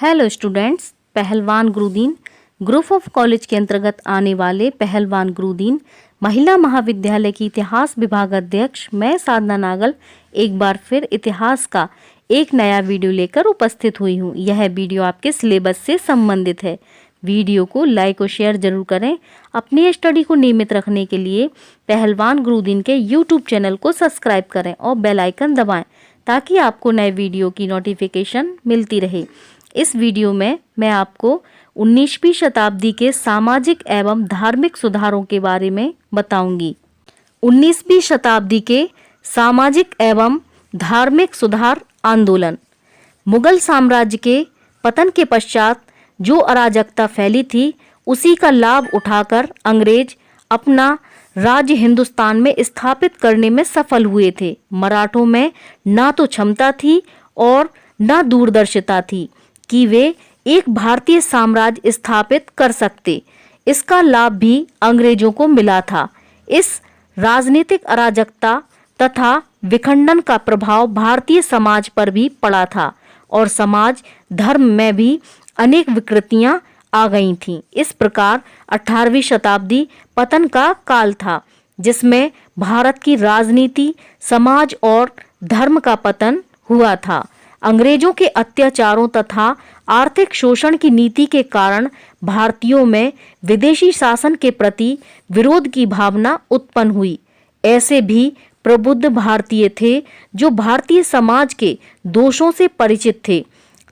Hello students, पहलवान Gurudeen group of college के अंतर्गत आने वाले पहलवान गुरुदीन महिला महाविद्यालय की इतिहास विभाग अध्यक्ष मैं साधना नागल एक बार फिर इतिहास का एक नया वीडियो लेकर उपस्थित हुई हूँ। यह वीडियो आपके सिलेबस से संबंधित है। वीडियो को लाइक और शेयर जरूर करें। अपनी स्टडी को नियमित रखने के लिए पहलवान गुरुदीन के यूट्यूब चैनल को सब्सक्राइब करें और बेल आइकन दबाएं ताकि आपको नए वीडियो की नोटिफिकेशन मिलती रहे। इस वीडियो में मैं आपको 19वीं शताब्दी के सामाजिक एवं धार्मिक सुधारों के बारे में बताऊंगी। 19वीं शताब्दी के सामाजिक एवं धार्मिक सुधार आंदोलन। मुगल साम्राज्य के पतन के पश्चात जो अराजकता फैली थी, उसी का लाभ उठाकर अंग्रेज अपना राज्य हिंदुस्तान में स्थापित करने में सफल हुए थे। मराठों में ना तो क्षमता थी और न दूरदर्शिता थी कि वे एक भारतीय साम्राज्य स्थापित कर सकते। इसका लाभ भी अंग्रेजों को मिला था। इस राजनीतिक अराजकता तथा विखंडन का प्रभाव भारतीय समाज पर भी पड़ा था और समाज धर्म में भी अनेक विकृतियां आ गई थीं। इस प्रकार 18वीं शताब्दी पतन का काल था, जिसमें भारत की राजनीति, समाज और धर्म का पतन हुआ था। अंग्रेजों के अत्याचारों तथा आर्थिक शोषण की नीति के कारण भारतीयों में विदेशी शासन के प्रति विरोध की भावना उत्पन्न हुई। ऐसे भी प्रबुद्ध भारतीय थे जो भारतीय समाज के दोषों से परिचित थे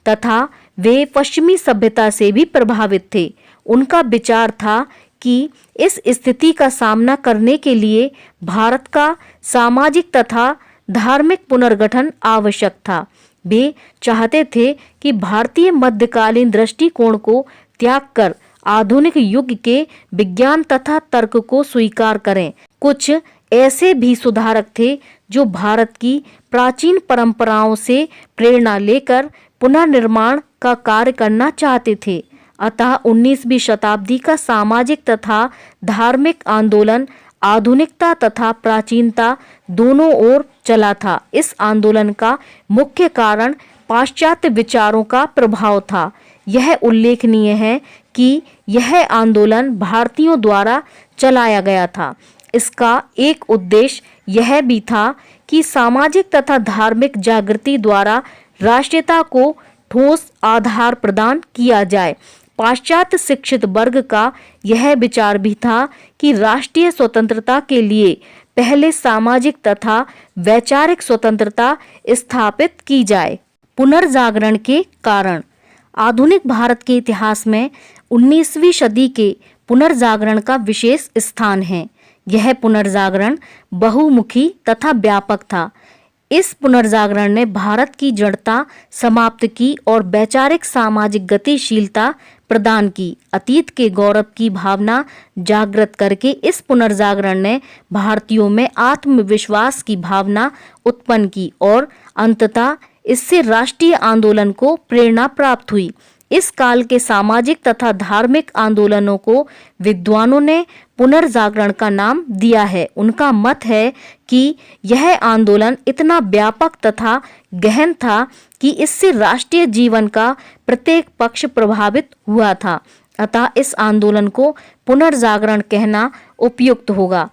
तथा वे पश्चिमी सभ्यता से भी प्रभावित थे। उनका विचार था कि इस स्थिति का सामना करने के लिए भारत का सामाजिक तथा धार्मिक पुनर्गठन आवश्यक था। वे चाहते थे कि भारतीय मध्यकालीन दृष्टिकोण को त्याग कर आधुनिक युग के विज्ञान तथा तर्क को स्वीकार करें। कुछ ऐसे भी सुधारक थे जो भारत की प्राचीन परंपराओं से प्रेरणा लेकर पुनर्निर्माण का कार्य करना चाहते थे। अतः 19वीं शताब्दी का सामाजिक तथा धार्मिक आंदोलन आधुनिकता तथा प्राचीनता दोनों ओर चला था। इस आंदोलन का मुख्य कारण पाश्चात्य विचारों का प्रभाव था। यह उल्लेखनीय है कि यह आंदोलन भारतीयों द्वारा चलाया गया था। इसका एक उद्देश्य यह भी था कि सामाजिक तथा धार्मिक जागृति द्वारा राष्ट्रीयता को ठोस आधार प्रदान किया जाए। पाश्चात्य शिक्षित वर्ग का यह विचार भी था कि राष्ट्रीय स्वतंत्रता के लिए पहले सामाजिक तथा वैचारिक स्वतंत्रता स्थापित की जाए। पुनर्जागरण के कारण। आधुनिक भारत के इतिहास में 19वीं सदी के पुनर्जागरण का विशेष स्थान है। यह पुनर्जागरण बहुमुखी तथा व्यापक था। इस पुनर्जागरण ने भारत की जड़ता समाप्त की और वैचारिक सामाजिक गतिशीलता प्रदान की। अतीत के गौरव की भावना जागृत करके इस पुनर्जागरण ने भारतीयों में आत्मविश्वास की भावना उत्पन्न की और अंततः इससे राष्ट्रीय आंदोलन को प्रेरणा प्राप्त हुई। इस काल के सामाजिक तथा धार्मिक आंदोलनों को विद्वानों ने पुनर्जागरण का नाम दिया है। उनका मत है कि यह आंदोलन इतना व्यापक तथा गहन था कि इससे राष्ट्रीय जीवन का प्रत्येक पक्ष प्रभावित हुआ था। अतः इस आंदोलन को पुनर्जागरण कहना उपयुक्त होगा।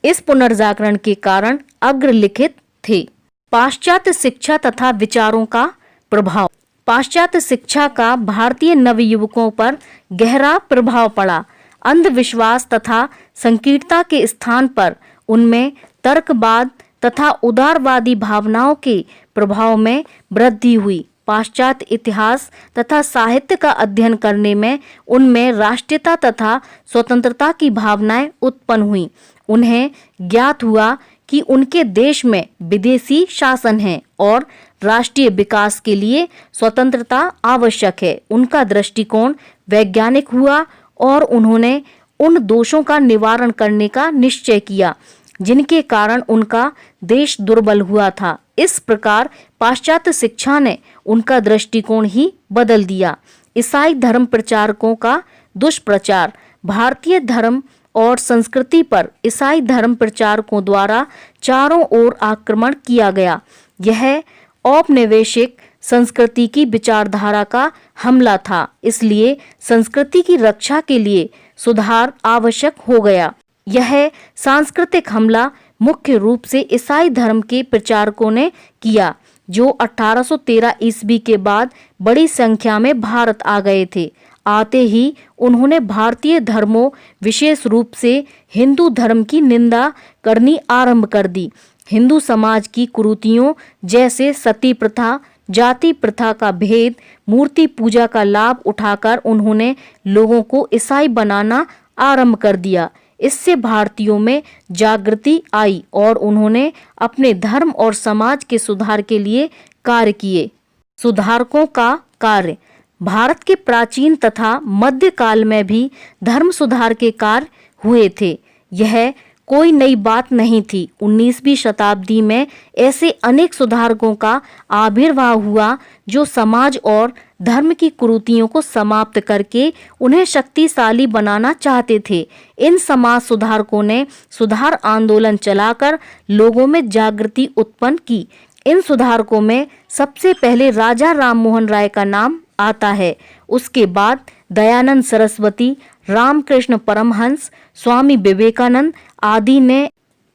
इस पुनर्जागरण के कारण अग्रलिखित थे। पाश्चात्य शिक्षा तथा विचारों का प्रभाव। पाश्चात्य शिक्षा का भारतीय नवयुवकों पर गहरा प्रभाव पड़ा। अंधविश्वास तथा संकीर्णता के स्थान पर उनमें तर्कवाद तथा उदारवादी भावनाओं के प्रभाव में वृद्धि हुई। पाश्चात्य इतिहास तथा साहित्य का अध्ययन करने में उनमें राष्ट्रीयता तथा स्वतंत्रता की भावनाएं उत्पन्न हुई। उन्हें ज्ञात हुआ कि उनके देश में विदेशी शासन है और राष्ट्रीय विकास के लिए स्वतंत्रता आवश्यक है। उनका दृष्टिकोण वैज्ञानिक हुआ और उन्होंने उन दोषों का निवारण करने का निश्चय किया जिनके कारण उनका देश दुर्बल हुआ था। इस प्रकार पाश्चात्य शिक्षा ने उनका दृष्टिकोण ही बदल दिया। ईसाई धर्म प्रचारकों का दुष्प्रचार। भारतीय धर्म और संस्कृति पर ईसाई धर्म प्रचारकों द्वारा चारों ओर आक्रमण किया गया। यह औपनिवेशिक संस्कृति की विचारधारा का हमला था, इसलिए संस्कृति की रक्षा के लिए सुधार आवश्यक हो गया। यह सांस्कृतिक हमला मुख्य रूप से ईसाई धर्म के प्रचारकों ने किया, जो 1813 ईस्वी के बाद बड़ी संख्या में भारत आ गए थे। आते ही उन्होंने भारतीय धर्मों, विशेष रूप से हिंदू धर्म की निंदा करनी आरंभ कर दी। हिंदू समाज की कुरीतियों जैसे सती प्रथा, जाति प्रथा का भेद, मूर्ति पूजा का लाभ उठाकर उन्होंने लोगों को ईसाई बनाना आरंभ कर दिया। इससे भारतीयों में जागृति आई और उन्होंने अपने धर्म और समाज के सुधार के लिए कार्य किए। सुधारकों का कार्य। भारत के प्राचीन तथा मध्यकाल में भी धर्म सुधार के कार्य हुए थे। यह कोई नई बात नहीं थी। 19वीं शताब्दी में ऐसे अनेक सुधारकों का आविर्भाव हुआ जो समाज और धर्म की कुरीतियों को समाप्त करके उन्हें शक्तिशाली बनाना चाहते थे। इन समाज सुधारकों ने सुधार आंदोलन चलाकर लोगों में जागृति उत्पन्न की। इन सुधारकों में सबसे पहले राजा राममोहन राय का नाम आता है। उसके बाद दयानंद सरस्वती, रामकृष्ण परमहंस, स्वामी विवेकानंद आदि ने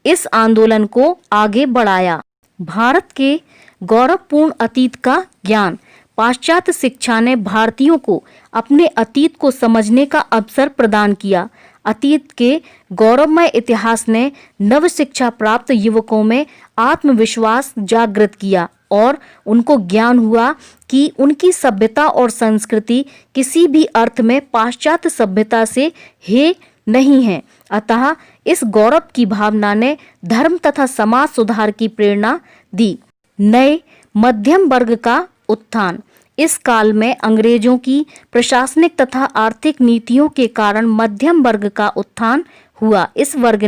इस आंदोलन को आगे बढ़ाया। भारत के गौरवपूर्ण अतीत का ज्ञान। पाश्चात्य शिक्षा ने भारतीयों को अपने अतीत को समझने का अवसर प्रदान किया। अतीत के गौरवमय इतिहास ने नव शिक्षा प्राप्त युवकों में आत्मविश्वास जागृत किया और उनको ज्ञान हुआ कि उनकी सभ्यता और संस्कृति किसी भी अर्थ में पाश्चात्य सभ्यता से हे नहीं है। अतः इस गौरव की भावना ने धर्म तथा समाज सुधार की प्रेरणा दी। नए मध्यम वर्ग का उत्थान। इस काल में अंग्रेजों की प्रशासनिक तथा आर्थिक नीतियों के कारण मध्यम वर्ग का उत्थान हुआ। इस वर्ग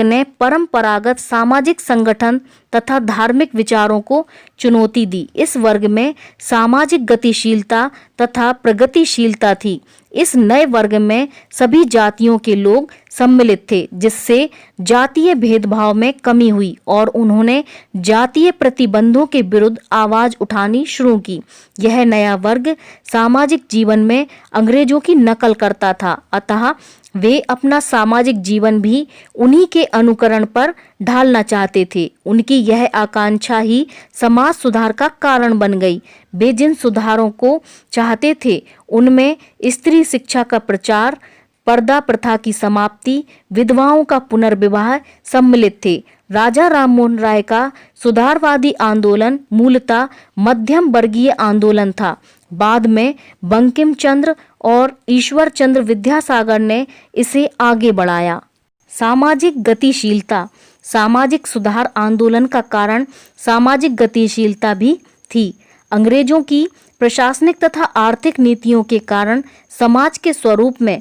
ने परंपरागत सामाजिक संगठन तथा धार्मिक विचारों को चुनौती दी। इस वर्ग में सामाजिक गतिशीलता तथा प्रगतिशीलता थी। इस नए वर्ग में सभी जातियों के लोग सम्मिलित थे, जिससे जातीय भेदभाव में कमी हुई और उन्होंने जातीय प्रतिबंधों के विरुद्ध आवाज उठानी शुरू की। यह नया वर्ग सामाजिक जीवन में अंग्रेजों की नकल करता था, अतः वे अपना सामाजिक जीवन भी उन्हीं के अनुकरण पर ढालना चाहते थे। उनकी यह आकांक्षा ही समाज सुधार का कारण बन गई। वे जिन सुधारों को चाहते थे उनमें स्त्री शिक्षा का प्रचार, पर्दा प्रथा की समाप्ति, विधवाओं का पुनर्विवाह सम्मिलित थे। राजा राममोहन राय का सुधारवादी आंदोलन मूलतः मध्यम वर्गीय आंदोलन था। बाद में बंकिम चंद्र और ईश्वर चंद्र विद्यासागर ने इसे आगे बढ़ाया। सामाजिक गतिशीलता। सामाजिक सुधार आंदोलन का कारण सामाजिक गतिशीलता भी थी। अंग्रेजों की प्रशासनिक तथा आर्थिक नीतियों के कारण समाज के स्वरूप में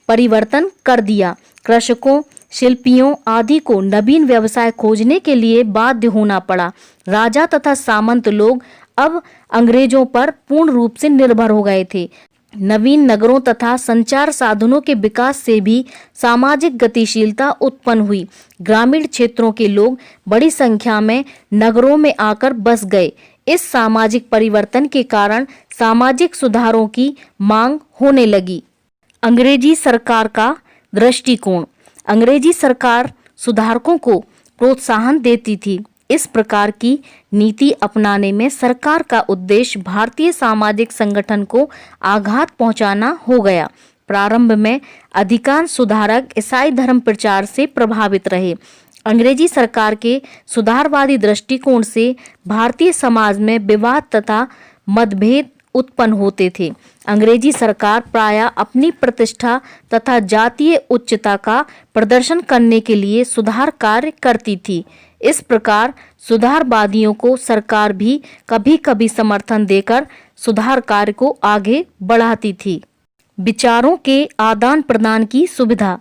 परिवर्तन कर दिया। कृषकों, शिल्पियों आदि को नवीन व्यवसाय खोजने के लिए बाध्य होना पड़ा। राजा तथा सामंत लोग अब अंग्रेजों पर पूर्ण रूप से निर्भर हो गए थे। नवीन नगरों तथा संचार साधनों के विकास से भी सामाजिक गतिशीलता उत्पन्न हुई। ग्रामीण क्षेत्रों के लोग बड़ी संख्या में नगरों में आकर बस गए। इस सामाजिक परिवर्तन के कारण सामाजिक सुधारों की मांग होने लगी। अंग्रेजी सरकार का दृष्टिकोण। अंग्रेजी सरकार सुधारकों को प्रोत्साहन देती थी। इस प्रकार की नीति अपनाने में सरकार का उद्देश्य भारतीय सामाजिक संगठन को आघात पहुंचाना हो गया। प्रारंभ में अधिकांश सुधारक ईसाई धर्म प्रचार से प्रभावित रहे। अंग्रेजी सरकार के सुधारवादी दृष्टिकोण से भारतीय समाज में विवाद तथा मतभेद उत्पन्न होते थे। अंग्रेजी सरकार प्रायः अपनी प्रतिष्ठा तथा जातीय उच्चता का प्रदर्शन करने के लिए सुधार कार्य करती थी। इस प्रकार सुधारवादियों को सरकार भी कभी कभी समर्थन देकर सुधार कार्य को आगे बढ़ाती थी। विचारों के आदान प्रदान की सुविधा।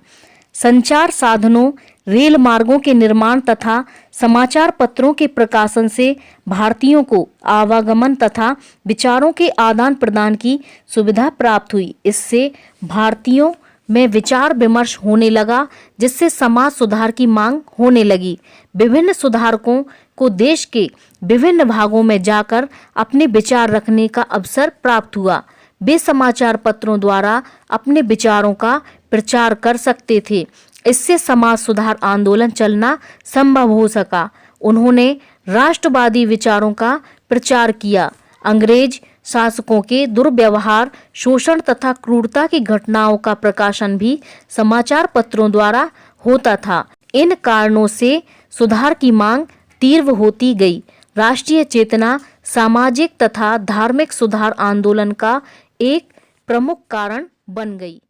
संचार साधनों, रेल मार्गों के निर्माण तथा समाचार पत्रों के प्रकाशन से भारतीयों को आवागमन तथा विचारों के आदान प्रदान की सुविधा प्राप्त हुई। इससे भारतीयों में विचार विमर्श होने लगा, जिससे समाज सुधार की मांग होने लगी। विभिन्न सुधारकों को देश के विभिन्न भागों में जाकर अपने विचार रखने का अवसर प्राप्त हुआ। वे समाचार पत्रों द्वारा अपने विचारों का प्रचार कर सकते थे। इससे समाज सुधार आंदोलन चलना संभव हो सका। उन्होंने राष्ट्रवादी विचारों का प्रचार किया। अंग्रेज शासकों के दुर्व्यवहार, शोषण तथा क्रूरता की घटनाओं का प्रकाशन भी समाचार पत्रों द्वारा होता था। इन कारणों से सुधार की मांग तीव्र होती गई। राष्ट्रीय चेतना सामाजिक तथा धार्मिक सुधार आंदोलन का एक प्रमुख कारण बन गई।